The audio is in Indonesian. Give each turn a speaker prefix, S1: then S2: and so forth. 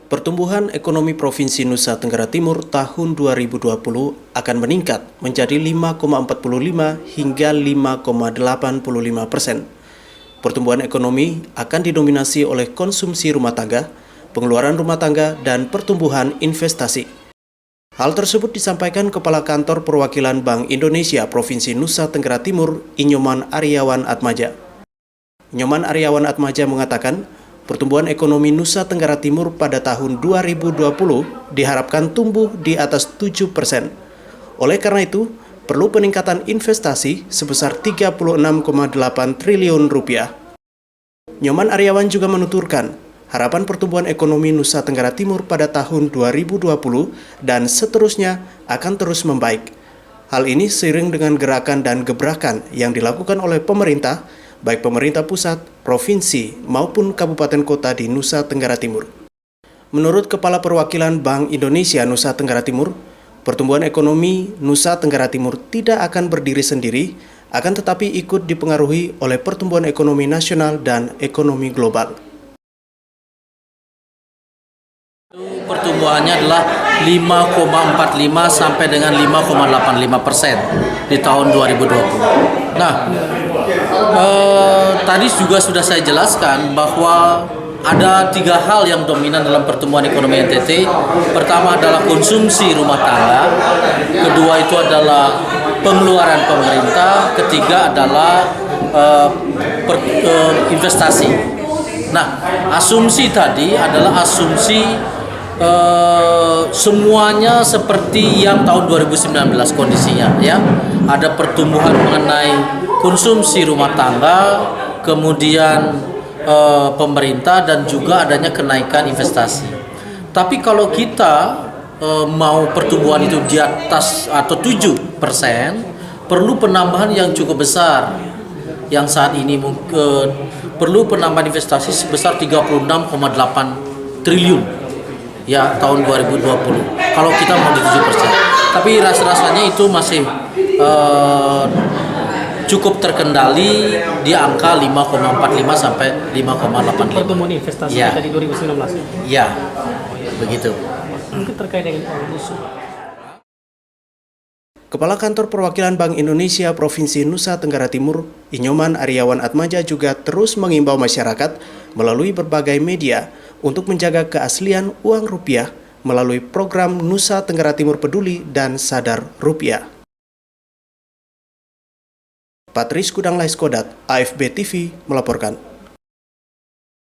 S1: Pertumbuhan ekonomi Provinsi Nusa Tenggara Timur tahun 2020 akan meningkat menjadi 5,45 hingga 5,85%. Pertumbuhan ekonomi akan didominasi oleh konsumsi rumah tangga, pengeluaran rumah tangga, dan pertumbuhan investasi. Hal tersebut disampaikan Kepala Kantor Perwakilan Bank Indonesia Provinsi Nusa Tenggara Timur, Inyoman Aryawan Atmaja. Inyoman Aryawan Atmaja mengatakan, pertumbuhan ekonomi Nusa Tenggara Timur pada tahun 2020 diharapkan tumbuh di atas 7%. Oleh karena itu, perlu peningkatan investasi sebesar 36,8 triliun rupiah. Nyoman Aryawan juga menuturkan, harapan pertumbuhan ekonomi Nusa Tenggara Timur pada tahun 2020 dan seterusnya akan terus membaik. Hal ini seiring dengan gerakan dan gebrakan yang dilakukan oleh pemerintah, baik pemerintah pusat, provinsi, maupun kabupaten kota di Nusa Tenggara Timur. Menurut Kepala Perwakilan Bank Indonesia Nusa Tenggara Timur, pertumbuhan ekonomi Nusa Tenggara Timur tidak akan berdiri sendiri, akan tetapi ikut dipengaruhi oleh pertumbuhan ekonomi nasional dan ekonomi global.
S2: Pertumbuhannya adalah 5,45 sampai dengan 5,85% di tahun 2020. Nah, tadi juga sudah saya jelaskan bahwa ada 3 hal yang dominan dalam pertumbuhan ekonomi NTT. Pertama adalah konsumsi rumah tangga, kedua itu adalah pengeluaran pemerintah, ketiga adalah investasi. Nah, asumsi tadi adalah asumsi semuanya seperti yang tahun 2019 kondisinya, ya. Ada pertumbuhan mengenai konsumsi rumah tangga, kemudian pemerintah, dan juga adanya kenaikan investasi. Tapi kalau kita mau pertumbuhan itu di atas atau 7%, perlu penambahan yang cukup besar. Yang saat ini perlu penambahan investasi sebesar 36,8 triliun. Ya, tahun 2020 kalau kita mau di 7%. Tapi rasanya itu masih cukup terkendali di angka 5,45 sampai 5,85.
S3: Pertumbuhan investasi
S2: ya.
S3: Dari 2019.
S2: Ya, begitu.
S3: Mungkin terkait dengan musuh.
S1: Kepala Kantor Perwakilan Bank Indonesia Provinsi Nusa Tenggara Timur, Inyoman Aryawan Atmaja juga terus mengimbau masyarakat melalui berbagai media untuk menjaga keaslian uang rupiah melalui program Nusa Tenggara Timur Peduli dan Sadar Rupiah. Patris Kudang Laiskodat, AFB TV melaporkan.